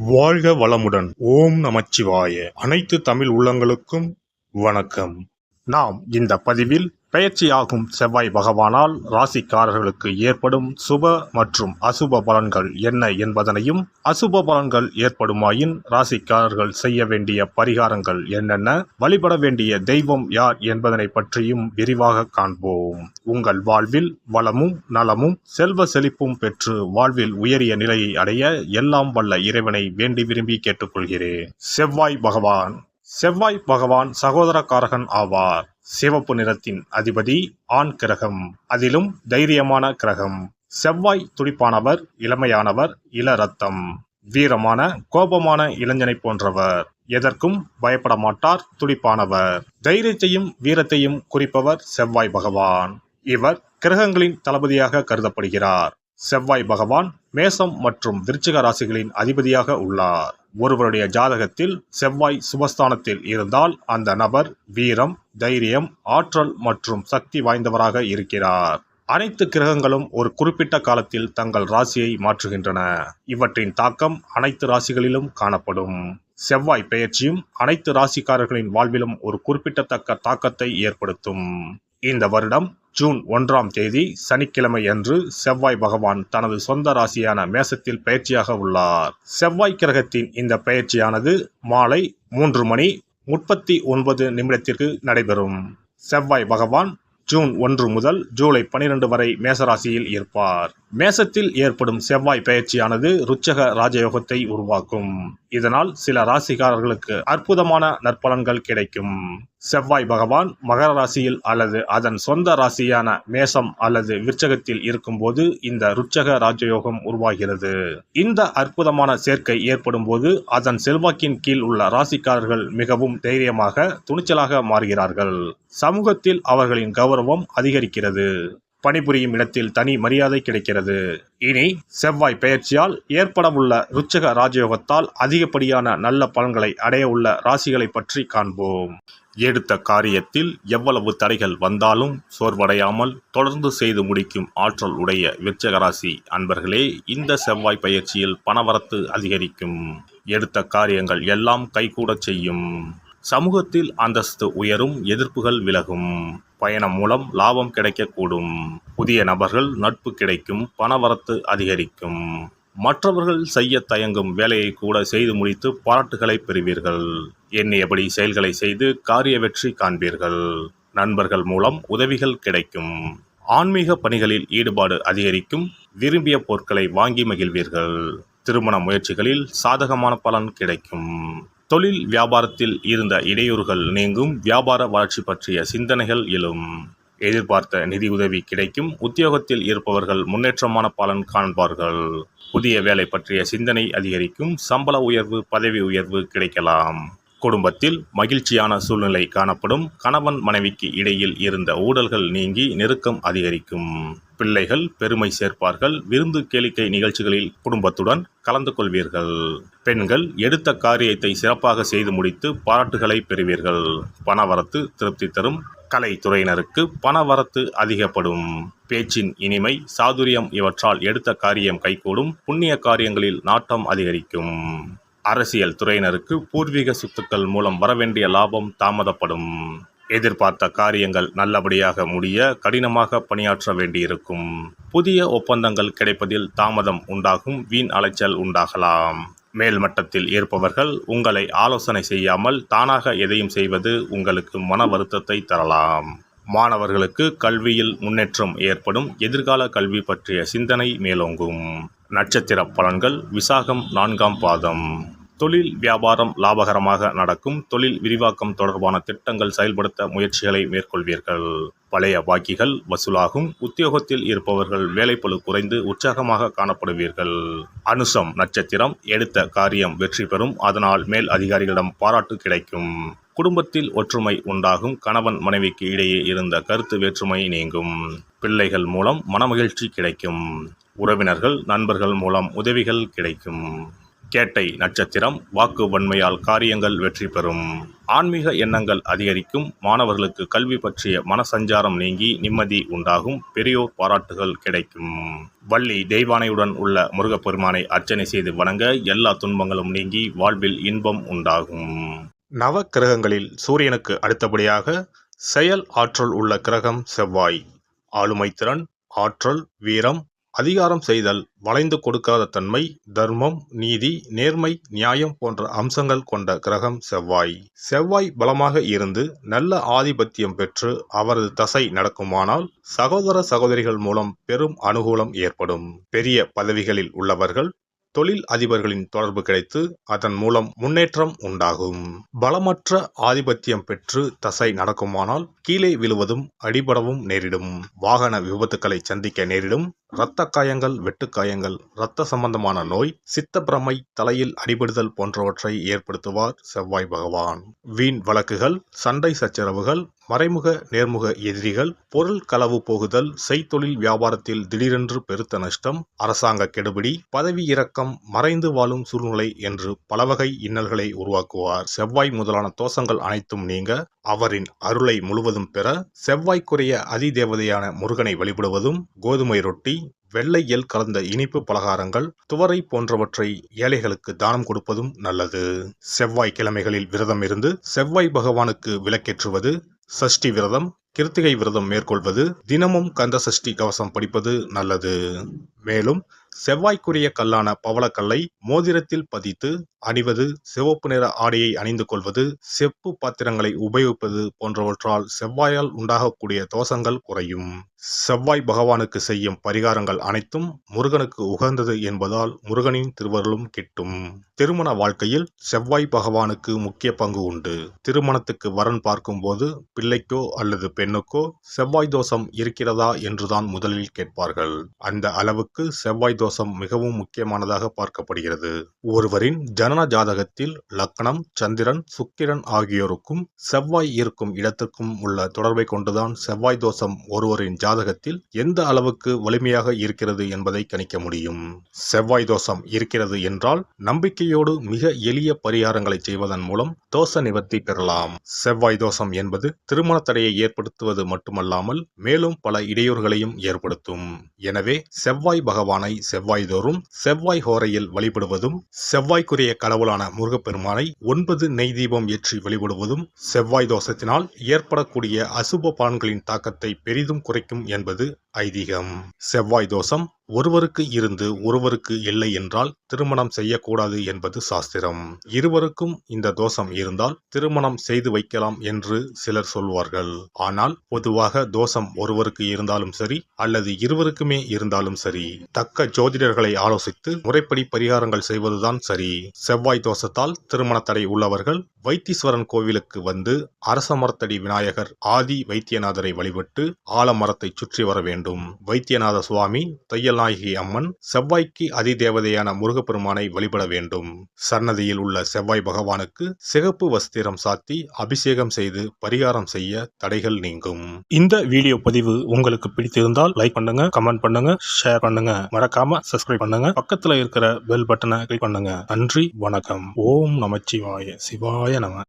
வாழ்க வளமுடன். ஓம் நமச்சிவாய. அனைத்து தமிழ் உள்ளங்களுக்கும் வணக்கம். நாம் இந்த பதிவில் பெயர்ச்சியாகும் செவ்வாய் பகவானால் ராசிக்காரர்களுக்கு ஏற்படும் சுப மற்றும் அசுப பலன்கள் என்ன என்பதனையும், அசுப பலன்கள் ஏற்படுமாயின் ராசிக்காரர்கள் செய்ய வேண்டிய பரிகாரங்கள் என்னென்ன, வழிபட வேண்டிய தெய்வம் யார் என்பதனை பற்றியும் விரிவாக காண்போம். உங்கள் வாழ்வில் வளமும் நலமும் செல்வ செழிப்பும் பெற்று வாழ்வில் உயரிய நிலையை அடைய எல்லாம் வல்ல இறைவனை வேண்டி விரும்பி கேட்டுக்கொள்கிறேன். செவ்வாய் பகவான் சகோதரக்காரகன் ஆவார். சிவப்பு நிறத்தின் அதிபதி, ஆண் கிரகம், அதிலும் தைரியமான கிரகம். செவ்வாய் துடிப்பானவர், இளமையானவர், இள ரத்தம், வீரமான கோபமான இளைஞனை போன்றவர். எதற்கும் பயப்பட மாட்டார், துடிப்பானவர். தைரியத்தையும் வீரத்தையும் குறிப்பவர் செவ்வாய் பகவான். இவர் கிரகங்களின் தளபதியாக கருதப்படுகிறார். செவ்வாய் பகவான் மேசம் மற்றும் விருச்சிக ராசிகளின் அதிபதியாக உள்ளார். ஒருவருடைய ஜாதகத்தில் செவ்வாய் சுபஸ்தானத்தில் இருந்தால் அந்த நபர் வீரம், தைரியம், ஆற்றல் மற்றும் சக்தி வாய்ந்தவராக இருக்கிறார். அனைத்து கிரகங்களும் ஒரு குறிப்பிட்ட காலத்தில் தங்கள் ராசியை மாற்றுகின்றன. இவற்றின் தாக்கம் அனைத்து ராசிகளிலும் காணப்படும். செவ்வாய் பெயர்ச்சியும் அனைத்து ராசிக்காரர்களின் வாழ்விலும் ஒரு குறிப்பிடத்தக்க தாக்கத்தை ஏற்படுத்தும். இந்த வருடம் ஜூன் 1ஆம் தேதி சனிக்கிழமை அன்று செவ்வாய் பகவான் தனது சொந்த ராசியான மேசத்தில் பயிற்சியாக உள்ளார். செவ்வாய் கிரகத்தின் இந்த பயிற்சியானது மாலை 3:39 நடைபெறும். செவ்வாய் பகவான் ஜூன் 1 முதல் ஜூலை 12 வரை மேசராசியில் இருப்பார். மேசத்தில் ஏற்படும் செவ்வாய் பெயர்ச்சியானது ருச்சக ராஜயோகத்தை உருவாக்கும். இதனால் சில ராசிக்காரர்களுக்கு அற்புதமான நற்பலன்கள் கிடைக்கும். செவ்வாய் பகவான் மகர ராசியில் அல்லது அதன் சொந்த ராசியான மேசம் அல்லது விருச்சகத்தில் இருக்கும்போது இந்த ருச்சக ராஜயோகம் உருவாகிறது. இந்த அற்புதமான சேர்க்கை ஏற்படும் போது அதன் செல்வாக்கின் கீழ் உள்ள ராசிக்காரர்கள் மிகவும் தைரியமாக, துணிச்சலாக மாறுகிறார்கள். சமூகத்தில் அவர்களின் கௌரவம் அதிகரிக்கிறது. பணிபுரியும் இடத்தில் தனி மரியாதை கிடைக்கிறது. இனி செவ்வாய் பெயர்ச்சியால் ஏற்படவுள்ள ருச்சக ராஜயோகத்தால் அதிகப்படியான நல்ல பலன்களை அடைய உள்ள ராசிகளை பற்றி காண்போம். எடுத்த காரியத்தில் எவ்வளவு தடைகள் வந்தாலும் சோர்வடையாமல் தொடர்ந்து செய்து முடிக்கும் ஆற்றல் உடைய விருச்சிக ராசி அன்பர்களே, இந்த செவ்வாய் பயிற்சியில் பணவரத்து அதிகரிக்கும். எடுத்த காரியங்கள் எல்லாம் கைகூடச் செய்யும். சமூகத்தில் அந்தஸ்து உயரும், எதிர்ப்புகள் விலகும். பயணம் மூலம் லாபம் கிடைக்கக்கூடும். புதிய நபர்கள் நட்பு கிடைக்கும், பணவரத்து அதிகரிக்கும். மற்றவர்கள் செய்ய தயங்கும் வேலையை கூட செய்து முடித்து பாராட்டுகளை பெறுவீர்கள். எண்ணியபடி செயல்களை செய்து காரிய வெற்றி காண்பீர்கள். நண்பர்கள் மூலம் உதவிகள் கிடைக்கும். ஆன்மீக பணிகளில் ஈடுபாடு அதிகரிக்கும். விரும்பிய பொருட்களை வாங்கி மகிழ்வீர்கள். திருமண முயற்சிகளில் சாதகமான பலன் கிடைக்கும். தொழில் வியாபாரத்தில் இருந்த இடையூறுகள் நீங்கும். வியாபார வளர்ச்சி பற்றிய சிந்தனைகள் எழும். எதிர்பார்த்த நிதி உதவி கிடைக்கும். உத்தியோகத்தில் இருப்பவர்கள் முன்னேற்றமான பலன் காண்பார்கள். புதிய வேலை பற்றிய சிந்தனை அதிகரிக்கும். சம்பள உயர்வு, பதவி உயர்வு கிடைக்கலாம். குடும்பத்தில் மகிழ்ச்சியான சூழ்நிலை காணப்படும். கணவன் மனைவிக்கு இடையில் இருந்த ஊடல்கள் நீங்கி நெருக்கம் அதிகரிக்கும். பிள்ளைகள் பெருமை சேர்ப்பார்கள். விருந்து கேளிக்கை நிகழ்ச்சிகளில் குடும்பத்துடன் கலந்து கொள்வீர்கள். பெண்கள் எடுத்த காரியத்தை சிறப்பாக செய்து முடித்து பாராட்டுகளை பெறுவீர்கள். பணவரத்து திருப்தி தரும். கலைத்துறையினருக்கு பணவரத்து அதிகப்படும். பேச்சின் இனிமை, சாதுரியம் இவற்றால் எடுத்த காரியம் கைகூடும். புண்ணிய காரியங்களில் நாட்டம் அதிகரிக்கும். அரசியல் துறையினருக்கு பூர்வீக சொத்துக்கள் மூலம் வரவேண்டிய லாபம் தாமதப்படும். எதிர்பார்த்த காரியங்கள் நல்லபடியாக முடிய கடினமாக பணியாற்ற வேண்டியிருக்கும். புதிய ஒப்பந்தங்கள் கிடைப்பதில் தாமதம் உண்டாகும். வீண் அலைச்சல் உண்டாகலாம். மேல்மட்டத்தில் இருப்பவர்கள் உங்களை ஆலோசனை செய்யாமல் தானாக எதையும் செய்வது உங்களுக்கு மன வருத்தத்தை தரலாம். மாணவர்களுக்கு கல்வியில் முன்னேற்றம் ஏற்படும். எதிர்கால கல்வி பற்றிய சிந்தனை மேலோங்கும். நட்சத்திர பலன்கள் விசாகம் 4ஆம் பாதம். தொழில் வியாபாரம் லாபகரமாக நடக்கும். தொழில் விரிவாக்கம் தொடர்பான திட்டங்கள் செயல்படுத்த முயற்சிகளை மேற்கொள்வீர்கள். பழைய பாக்கிகள் வசூலாகும். உத்தியோகத்தில் இருப்பவர்கள் வேலைப்பளு குறைந்து உற்சாகமாக காணப்படுவீர்கள். அனுசம் நட்சத்திரம். எடுத்த காரியம் வெற்றி பெறும். அதனால் மேல் அதிகாரிகளிடம் பாராட்டு கிடைக்கும். குடும்பத்தில் ஒற்றுமை உண்டாகும். கணவன் மனைவிக்கு இடையே இருந்த கருத்து வேற்றுமை நீங்கும். பிள்ளைகள் மூலம் மனமகிழ்ச்சி கிடைக்கும். உறவினர்கள் நண்பர்கள் மூலம் உதவிகள் கிடைக்கும். கேட்டை நட்சத்திரம் வாக்கு வன்மையால் காரியங்கள் வெற்றி பெறும். ஆன்மீக எண்ணங்கள் அதிகரிக்கும். மாணவர்களுக்கு கல்வி பற்றிய மனசஞ்சாரம் நீங்கி நிம்மதி உண்டாகும். பெரியோர் பாராட்டுகள் கிடைக்கும். வள்ளி தெய்வானையுடன் உள்ள முருகப்பெருமானை அர்ச்சனை செய்து வணங்க எல்லா துன்பங்களும் நீங்கி வாழ்வில் இன்பம் உண்டாகும். நவ கிரகங்களில் சூரியனுக்கு அடுத்தபடியாக செயல் ஆற்றல் உள்ள கிரகம் செவ்வாய். ஆளுமை திறன், ஆற்றல், வீரம், அதிகாரம் செய்தல், வளைந்து கொடுக்காத தன்மை, தர்மம், நீதி, நேர்மை, நியாயம் போன்ற அம்சங்கள் கொண்ட கிரகம் செவ்வாய். செவ்வாய் பலமாக இருந்து நல்ல ஆதிபத்தியம் பெற்று அவரது தசை நடக்குமானால் சகோதர சகோதரிகள் மூலம் பெரும் அனுகூலம் ஏற்படும். பெரிய பதவிகளில் உள்ளவர்கள் தொழில் அதிபர்களின் தொடர்பு கிடைத்து அதன் மூலம் முன்னேற்றம் உண்டாகும். பலமற்ற ஆதிபத்தியம் பெற்று தசை நடக்குமானால் கீழே விழுவதும் அடிபடவும் நேரிடும். வாகன விபத்துக்களை சந்திக்க நேரிடும். இரத்த காயங்கள், வெட்டுக்காயங்கள், இரத்த சம்பந்தமான நோய், சித்தப்பிரமை, தலையில் அடிபடுதல் போன்றவற்றை ஏற்படுத்துவார் செவ்வாய் பகவான். வீண் வழக்குகள், சண்டை சச்சரவுகள், மறைமுக நேர்முக எதிரிகள், பொருள் களவு போகுதல், செய்தொழில் வியாபாரத்தில் திடீரென்று பெருத்த நஷ்டம், அரசாங்க கெடுபிடி, பதவி இறக்கம், மறைந்து வாழும் சூழ்நிலை என்று பலவகை இன்னல்களை உருவாக்குவார். செவ்வாய் முதலான தோஷங்கள் அனைத்தும் நீங்க அவரின் அருளை முழுவதும் பெற செவ்வாய்க்குரிய அதிதேவதையான முருகனை வழிபடுவதும், கோதுமை ரொட்டி, வெள்ளை எள் கலந்த இனிப்பு பலகாரங்கள், துவரை போன்றவற்றை ஏழைகளுக்கு தானம் கொடுப்பதும் நல்லது. செவ்வாய் கிழமைகளில் விரதம் இருந்து செவ்வாய் பகவானுக்கு விளக்கேற்றுவது, சஷ்டி விரதம், கிருத்திகை விரதம் மேற்கொள்வது, தினமும் கந்த சஷ்டி கவசம் படிப்பது நல்லது. மேலும் செவ்வாய்க்குரிய கல்லான பவளக்கல்லை மோதிரத்தில் பதித்து அணிவது, சிவப்பு நிற ஆடையை அணிந்து கொள்வது, செப்பு பாத்திரங்களை உபயோகிப்பது போன்றவற்றால் செவ்வாயால் உண்டாகக்கூடிய தோஷங்கள் குறையும். செவ்வாய் பகவானுக்கு செய்யும் பரிகாரங்கள் அனைத்தும் முருகனுக்கு உகந்தது என்பதால் முருகனின் திருவருளும் கிட்டும். திருமண வாழ்க்கையில் செவ்வாய் பகவானுக்கு முக்கிய பங்கு உண்டு. திருமணத்துக்கு வரன் பார்க்கும் போது பிள்ளைக்கோ அல்லது பெண்ணுக்கோ செவ்வாய் தோஷம் இருக்கிறதா என்றுதான் முதலில் கேட்பார்கள். அந்த அளவுக்கு செவ்வாய் தோஷம் மிகவும் முக்கியமானதாக பார்க்கப்படுகிறது. ஒருவரின் ஜனன ஜாதகத்தில் லக்னம், சந்திரன், சுக்கிரன் ஆகியோருக்கும் செவ்வாய் இருக்கும் இடத்துக்கும் உள்ள தொடர்பை கொண்டுதான் செவ்வாய் தோஷம் ஒருவரின் ஜாதகத்தில் எந்த அளவுக்கு வலிமையாக இருக்கிறது என்பதை கணிக்க முடியும். செவ்வாய் தோஷம் இருக்கிறது என்றால் நம்பிக்கையோடு மிக எளிய பரிகாரங்களை செய்வதன் மூலம் தோஷ நிவர்த்தி பெறலாம். செவ்வாய் தோஷம் என்பது திருமண தடையை ஏற்படுத்துவது மட்டுமல்லாமல் மேலும் பல இடையூறுகளையும் ஏற்படுத்தும். எனவே செவ்வாய் பகவானை செவ்வாய் தோறும் செவ்வாய் ஹோரையில் வழிபடுவதும், செவ்வாய்க்குரிய கடவுளான முருகப்பெருமானை 9 நெய் தீபம் ஏற்றி வழிபடுவதும் செவ்வாய் தோஷத்தினால் ஏற்படக்கூடிய அசுப பலன்களின் தாக்கத்தை பெரிதும் குறைக்கும் என்பது ஐதீகம். செவ்வாய் தோஷம் ஒருவருக்கு இருந்து ஒருவருக்கு இல்லை என்றால் திருமணம் செய்யக்கூடாது என்பது சாஸ்திரம். இருவருக்கும் இந்த தோஷம் இருந்தால் திருமணம் செய்து வைக்கலாம் என்று சிலர் சொல்வார்கள். ஆனால் பொதுவாக தோஷம் ஒருவருக்கு இருந்தாலும் சரி அல்லது இருவருக்குமே இருந்தாலும் சரி, தக்க ஜோதிடர்களை ஆலோசித்து முறைப்படி பரிகாரங்கள் செய்வதுதான் சரி. செவ்வாய் தோஷத்தால் திருமண தடை உள்ளவர்கள் வைத்தீஸ்வரன் கோவிலுக்கு வந்து அரச மரத்தடி விநாயகர் ஆதி வைத்தியநாதரை வழிபட்டு ஆலமரத்தை சுற்றி வர வேண்டும். வைத்தியநாத சுவாமி, தையல்நாயகி அம்மன், செவ்வாய்க்கு அதிதேவதையான முருகப்பெருமானை வழிபட வேண்டும். சன்னதியில் உள்ள செவ்வாய் பகவானுக்கு சிகப்பு வஸ்திரம் சாத்தி அபிஷேகம் செய்து பரிகாரம் செய்ய தடைகள் நீங்கும். இந்த வீடியோ பதிவு உங்களுக்கு பிடித்திருந்தால் லைக் பண்ணுங்க, கமெண்ட் பண்ணுங்க, ஷேர் பண்ணுங்க, மறக்காம சப்ஸ்கிரைப் பண்ணுங்க, பக்கத்துல இருக்கிற பெல் பட்டனை கிளிக் பண்ணுங்க. நன்றி, வணக்கம். ஓம் நமச்சிவாய. சிவாய நம.